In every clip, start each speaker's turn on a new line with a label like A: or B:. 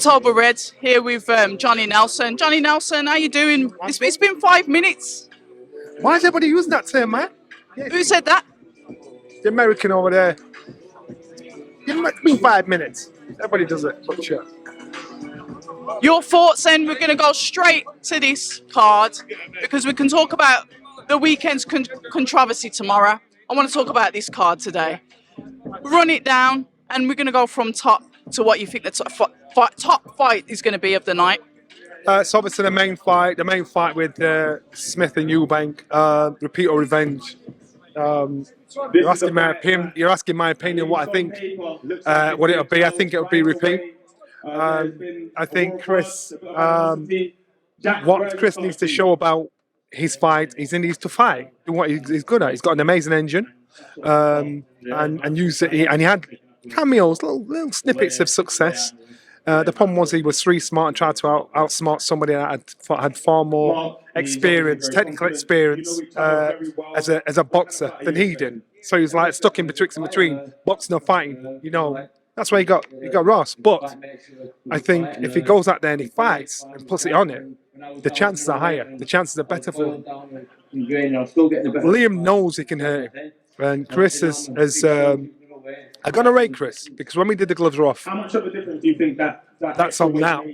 A: October Red here with Johnny Nelson. Johnny Nelson, how you doing? It's been 5 minutes.
B: Why is everybody using that term, man?
A: Who said that?
B: The American over there. It's been 5 minutes. Everybody does it, but sure.
A: Your thoughts then? We're going to go straight to this card because we can talk about the weekend's controversy tomorrow. I want to talk about this card today. Run it down, and we're going to go from top to what you think the top fight is going to be of the night.
B: It's obviously the main fight with Smith and Eubank, repeat or revenge. You're asking my opinion, what I think, what it'll be. I think it'll be repeat. I think Chris, what Chris needs to show about his fight, he needs to fight. What he's good at. He's got an amazing engine, and use it. And he had cameos, little snippets of success. The problem was he was street smart and tried to outsmart somebody that had far more experience, technical experience as a boxer than he did. So he was like stuck in between boxing and fighting. You know, that's where he got Ross. But I think if he goes out there and he fights and puts it on him, the chances are higher. The chances are better for him. Liam knows he can hurt him, and Chris has I gotta rate Chris because when we did the gloves are off.
C: How much of a difference do you think
B: that's on now?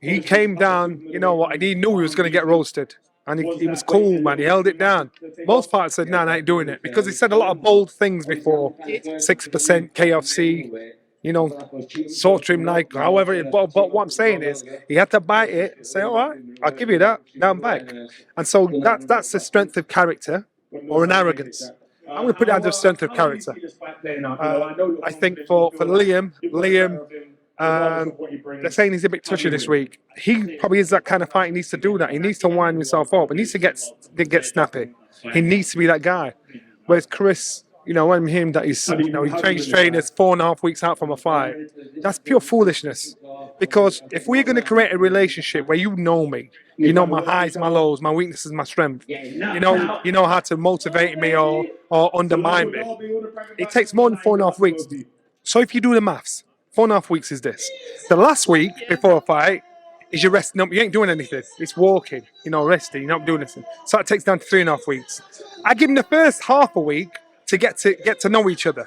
B: He came down, you know what, and he knew he was going to get roasted. And he was cool, man. He held it down. Most fighters said, nah, I ain't doing it. Because he said a lot of bold things before. 6% KFC, you know, sort him like, however. But what I'm saying is, he had to bite it, say, all right, I'll give you that, now I'm back. And so that's the strength of character or an arrogance. I'm going to put it under strength of character. I think for Liam, they're saying he's a bit touchy this week. He probably is that kind of fight. He needs to do that. He needs to wind himself up. He needs to get snappy. He needs to be that guy. Whereas Chris, you know, when him that he's, you know, he changed trainers 4.5 weeks out from a fight. That's pure foolishness. Because if we're going to create a relationship where you know me, you know my highs, my lows, my weaknesses, my strength. You know how to motivate me or undermine me. It takes more than 4.5 weeks. So if you do the maths, 4.5 weeks is this. The last week before a fight is you're resting up. You ain't doing anything. It's walking, you know, resting. You're not doing anything. So that takes down to 3.5 weeks. I give him the first half a week to get to know each other,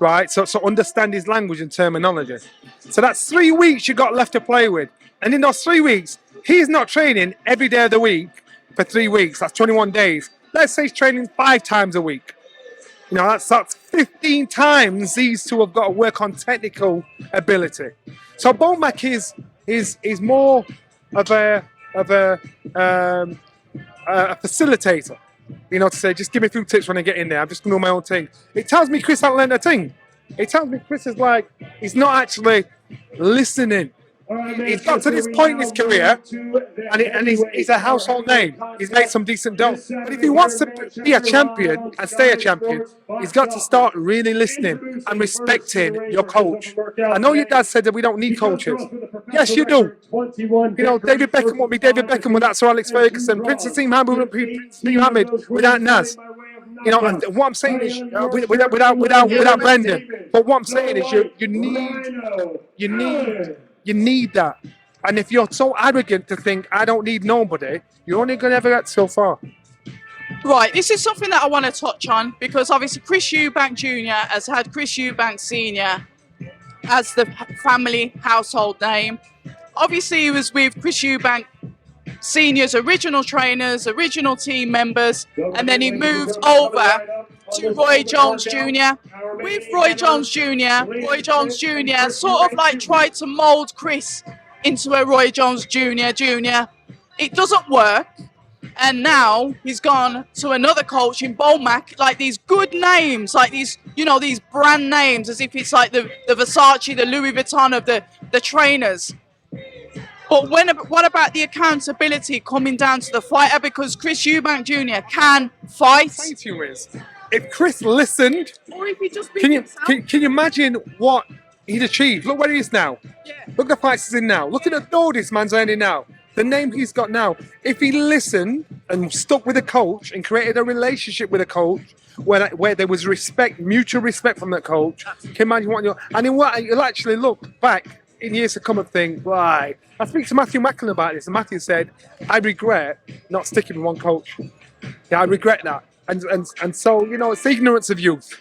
B: right? So understand his language and terminology. So that's 3 weeks you got left to play with. And in those 3 weeks, he's not training every day of the week for 3 weeks. That's 21 days. Let's say he's training 5 times a week. You know, that's 15 times these two have got to work on technical ability. So Bomac is more of a facilitator. You know, to say, just give me a few tips when I get in there. I'm just going to do my own thing. It tells me Chris hasn't learned a thing. It tells me Chris is like, he's not actually listening. He's got to this point in his career, and he's a household name. He's made some decent dough. But if he wants to be a champion and stay a champion, he's got to start really listening and respecting your coach. I know your dad said that we don't need coaches. Yes, you do. You know, David Beckham won't be David Beckham without Sir Alex Ferguson. Prince Hasim wouldn't be Prince Mohammed without Naz. You know, and what I'm saying is, without Brendan. But what I'm saying is, you need that. And if you're so arrogant to think, I don't need nobody, you're only going to ever get so far.
A: Right, this is something that I want to touch on because obviously Chris Eubank Jr. has had Chris Eubank Sr. as the family household name. Obviously, he was with Chris Eubank Sr.'s original trainers, original team members, and then he moved over to Roy Jones Jr. With Roy Jones Jr. Sort of like tried to mold Chris into a Roy Jones Jr. It doesn't work. And now he's gone to another coach in Bomac, like these good names, like these, you know, these brand names, as if it's like the Versace, the Louis Vuitton of the trainers. But what about the accountability coming down to the fighter? Because Chris Eubank Jr. can fight.
B: The thing is, if Chris listened,
A: or if he just
B: can you imagine what he'd achieved? Look where he is now.
A: Yeah.
B: Look at the fights he's in now. Look at the door this man's earning now. The name he's got now. If he listened and stuck with a coach and created a relationship with a coach where there was respect, mutual respect from that coach, can you imagine what you're... And he'll actually look back in years to come and think, right. I speak to Matthew Macklin about this, and Matthew said, I regret not sticking with one coach. Yeah, I regret that. And so, it's the ignorance of youth.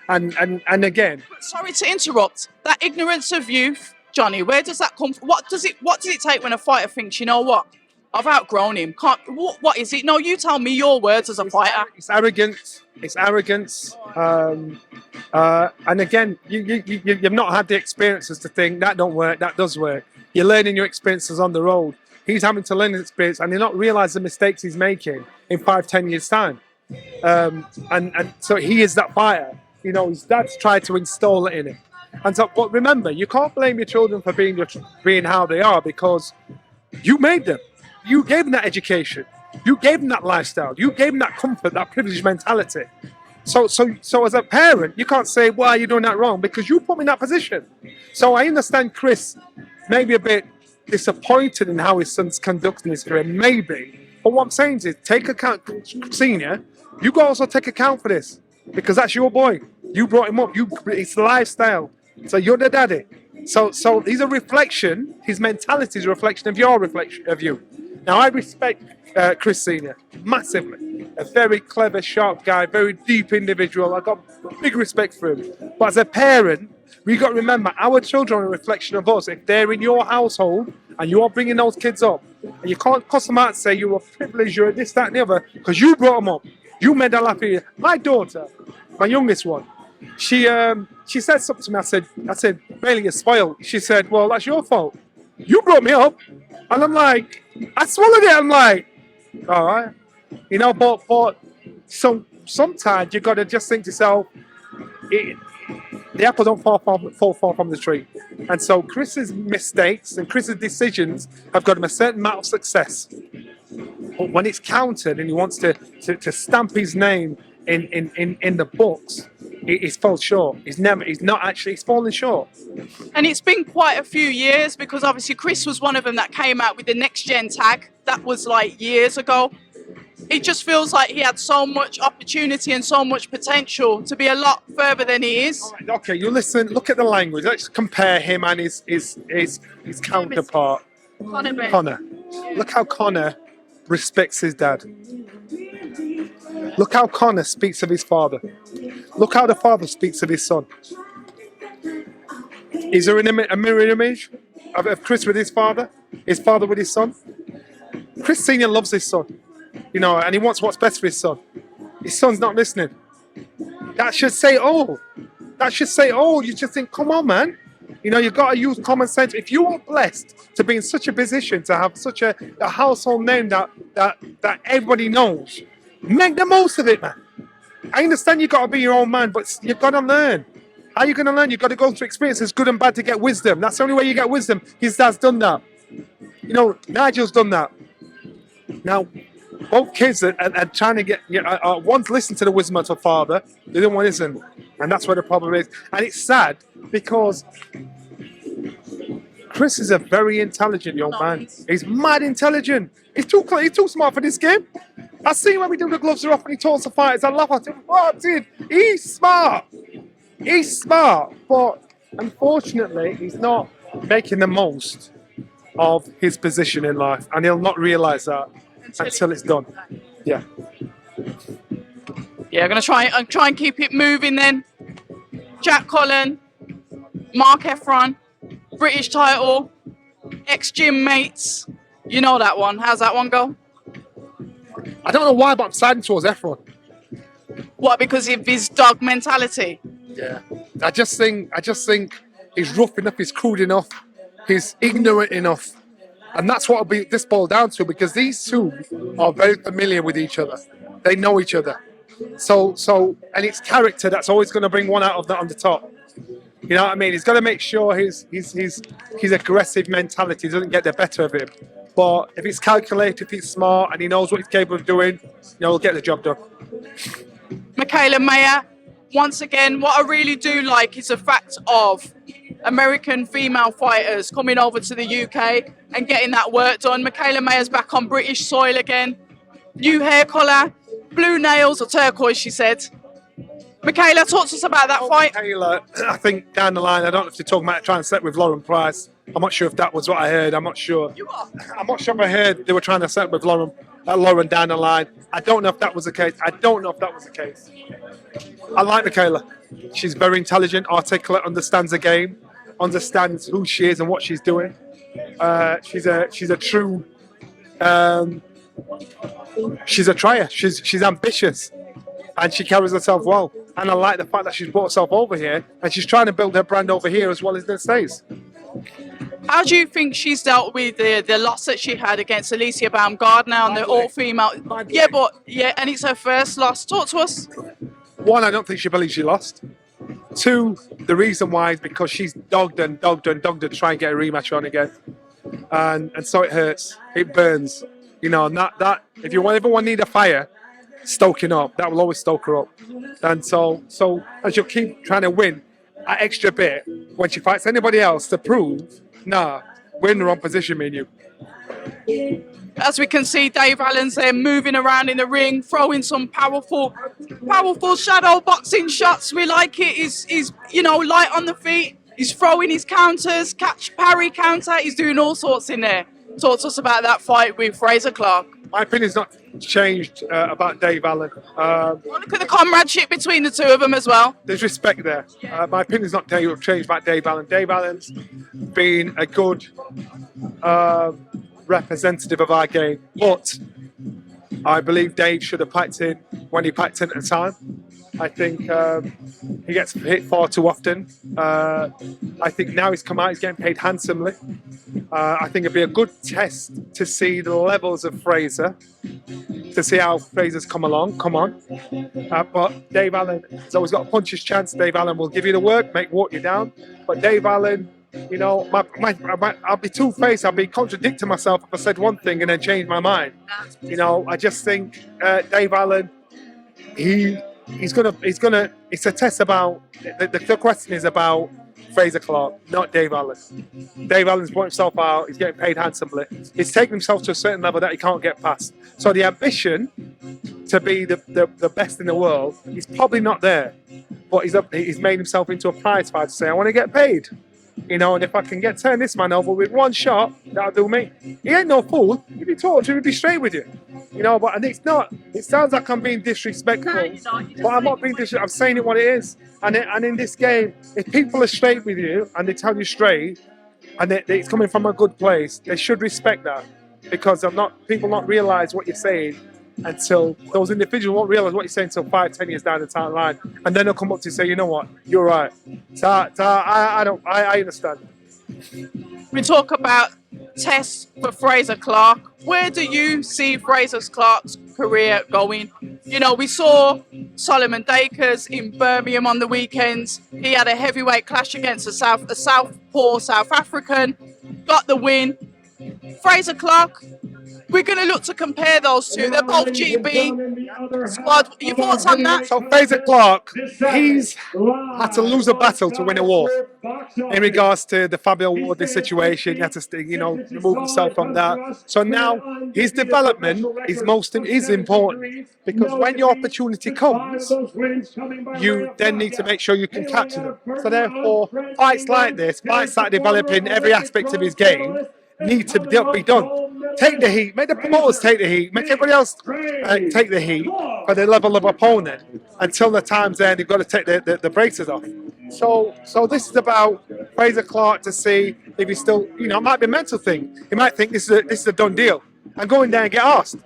B: And again,
A: Sorry to interrupt. That ignorance of youth, Johnny, where does that come from? What does it take when a fighter thinks, you know what? I've outgrown him. What is it? No, you tell me your words as a fighter.
B: it's arrogance. It's arrogance. And again, you've not had the experiences to think that don't work, that does work. You're learning your experiences on the road. He's having to learn his experience, and he's not realize the mistakes he's making in 5-10 years' time. And so he is that fighter. His dad's tried to install it in him. And so, but remember, you can't blame your children for being how they are, because you made them. You gave them that education. You gave them that lifestyle. You gave them that comfort, that privileged mentality. So as a parent, you can't say, "Why are you doing that wrong?" Because you put me in that position. So I understand Chris maybe a bit disappointed in how his son's conducting his career, maybe. But what I'm saying is, take account, senior. You got to also take account for this, because that's your boy. You brought him up. It's lifestyle. So you're the daddy. So he's a reflection. His mentality is a reflection of your reflection of you. Now I respect Chris Senior massively. A very clever, sharp guy, very deep individual. I got big respect for him. But as a parent, we got to remember our children are a reflection of us. If they're in your household and you're bringing those kids up, and you can't cuss them out and say you're a privileged, you're this, that, and the other, because you brought them up. You made that laugh here. My daughter, my youngest one, she said something to me. I said, Bailey, you're spoiled. She said, well, that's your fault. You brought me up. And I'm like, I swallowed it. I'm like, all right. But sometimes you got to just think to yourself, the apple don't fall far from the tree. And so Chris's mistakes and Chris's decisions have got him a certain amount of success. But when it's counted and he wants to stamp his name in the books, he's fallen short. He's fallen short.
A: And it's been quite a few years, because obviously Chris was one of them that came out with the next gen tag. That was like years ago. It just feels like he had so much opportunity and so much potential to be a lot further than he is.
B: Right, okay, you listen. Look at the language. Let's compare him and his counterpart, Connor. Look how Connor respects his dad. Look how Connor speaks of his father. Look how the father speaks of his son. Is there a mirror image of Chris with his father with his son? Chris Senior loves his son, and he wants what's best for his son. His son's not listening. That should say all. You should think, come on, man. You've got to use common sense. If you are blessed to be in such a position, to have such a household name that everybody knows, make the most of it, man. I understand you've got to be your own man, but you've got to learn. How are you going to learn? You've got to go through experiences, good and bad, to get wisdom. That's the only way you get wisdom. His dad's done that. Nigel's done that. Now, both kids are trying to get, one's listening to the wisdom of her father, the other one isn't. And that's where the problem is. And it's sad because Chris is a very intelligent young man. He's mad intelligent. He's too smart for this game. I see when we do the gloves are off and he talks to fighters. I laugh at him. Oh, dude, he's smart. But unfortunately, he's not making the most of his position in life, and he'll not realise that until it's done. Yeah.
A: Yeah, I'm gonna try and keep it moving then. Jack Cullen, Mark Efron, British title, ex-gym mates. You know that one. How's that one go?
B: I don't know why, but I'm siding towards Efron.
A: What, because of his dog mentality?
B: Yeah. I just think he's rough enough, he's crude enough, he's ignorant enough. And that's what this boiled down to, because these two are very familiar with each other. They know each other. So and it's character that's always going to bring one out of that on the top. You know what I mean? He's got to make sure his aggressive mentality doesn't get the better of him. But if he's calculated, if he's smart, and he knows what he's capable of doing, he'll get the job done.
A: Michaela Mayer, once again, what I really do like is the fact of American female fighters coming over to the UK and getting that work done. Michaela Mayer's back on British soil again. New hair colour, blue nails or turquoise, she said. Michaela, talk to us about that fight.
B: Taylor, I think down the line, I don't know if they're talking about trying to set with Lauren Price. I'm not sure if that was what I heard. I'm not sure.
A: You are.
B: I'm not sure if I heard they were trying to set with Lauren down the line. I don't know if that was the case. I like Michaela. She's very intelligent, articulate, understands the game, understands who she is and what she's doing. She's a true. She's a trier. She's ambitious, and she carries herself well. And I like the fact that she's brought herself over here, and she's trying to build her brand over here as well as in the States.
A: How do you think she's dealt with the loss that she had against Alicia Baumgardner on the all-female? Yeah, and it's her first loss. Talk to us.
B: One, I don't think she believes she lost. Two, the reason why is because she's dogged to try and get a rematch on again, and so it hurts, it burns, you know. And that if you want everyone need a fire stoking up, that will always stoke her up. And so as you keep trying to win an extra bit when she fights anybody else to prove, nah, we're in the wrong position, me and you.
A: As we can see, Dave Allen's there moving around in the ring, throwing some powerful shadow boxing shots. We like it. He's light on the feet. He's throwing his counters, catch, parry, counter. He's doing all sorts in there. Talk to us about that fight with Fraser Clark.
B: My opinion's not changed about Dave Allen.
A: Look at the comradeship between the two of them as well.
B: There's respect there. My opinion's not changed about Dave Allen. Dave Allen's been a good representative of our game, but I believe Dave should have packed in when he packed in at the time. I think he gets hit far too often. I think now he's come out, he's getting paid handsomely. I think it'd be a good test to see the levels of Fraser, to see how Fraser's come on. But Dave Allen has always got a puncher's chance. Dave Allen will give you the work, walk you down. But Dave Allen, you know, I'll be two-faced. I'll be contradicting myself if I said one thing and then change my mind. You know, I just think Dave Allen, he's gonna. It's a test about the question is about Fraser Clark, not Dave Allen. Dave Allen's brought himself out. He's getting paid handsomely. He's taken himself to a certain level that he can't get past. So the ambition to be the best in the world, he's probably not there. But he's made himself into a prize fighter to say, I want to get paid. You know, and if I can turn this man over with one shot, that'll do me. He ain't no fool. If he talks to you, he'll be straight with you. You know, but it's not. It sounds like I'm being disrespectful, but I'm not being disrespectful. I'm saying it what it is. And in this game, if people are straight with you and they tell you straight, and it's coming from a good place, they should respect that, because people not realise what you're saying until those individuals won't realise what you're saying until 5-10 years down the timeline, and then they'll come up to you and say, you know what, you're right. So I understand.
A: We talk about tests for Fraser Clark. Where do you see Fraser Clark's career going? You know, we saw Solomon Dakers in Birmingham on the weekends. He had a heavyweight clash against a southpaw South African, got the win. Fraser Clark, we're going to look to compare those two. They're both GB squad. Your thoughts on that?
B: So Fraser Clark, he's had to lose a battle to win a war. In regards to the Fabio Wardley situation, he had to, remove himself from that. So now his development is important, because when your opportunity comes, you then need to make sure you can capture them. So therefore, fights like this, fights that develop in every aspect of his game, need to be done. Take the heat, make the promoters take the heat, make everybody else take the heat for the level of opponent. Until the time's there, they've got to take the braces off. So this is about Fraser Clark to see if he's still, it might be a mental thing. He might think this is a done deal, and go in there and get asked.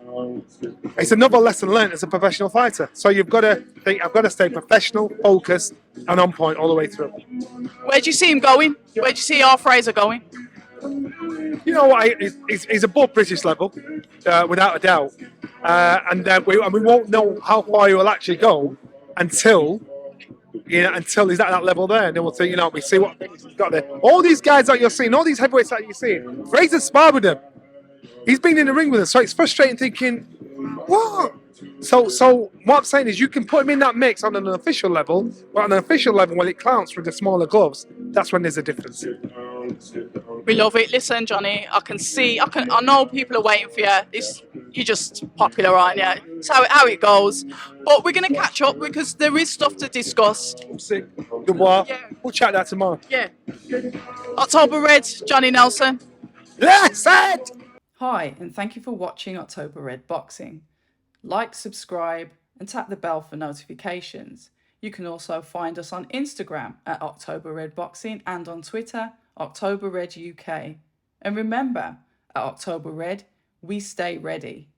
B: It's another lesson learned as a professional fighter. So you've got to think, I've got to stay professional, focused, and on point all the way through.
A: Where do you see him going? Where do you see our Fraser going?
B: You know what? He's above British level, without a doubt. And we won't know how far he will actually go until he's at that level there. And then we'll see, we see what he's got there. All these guys that you're seeing, all these heavyweights that you're seeing, Fraser sparred with them. He's been in the ring with them, so it's frustrating thinking, what? So what I'm saying is, you can put him in that mix on an official level, but on an official level, when it counts with the smaller gloves, that's when there's a difference.
A: We love it. Listen, Johnny, I know people are waiting for you. you're just popular, aren't you? It's how it goes. But we're going to catch up because there is stuff to discuss.
B: Sick. Dubois.
A: Yeah.
B: We'll chat that tomorrow.
A: Yeah. October Red, Johnny Nelson.
B: Yes, it.
C: Hi, and thank you for watching October Red Boxing. Like, subscribe, and tap the bell for notifications. You can also find us on Instagram at October Red Boxing and on Twitter, October Red UK. And remember, at October Red, we stay ready.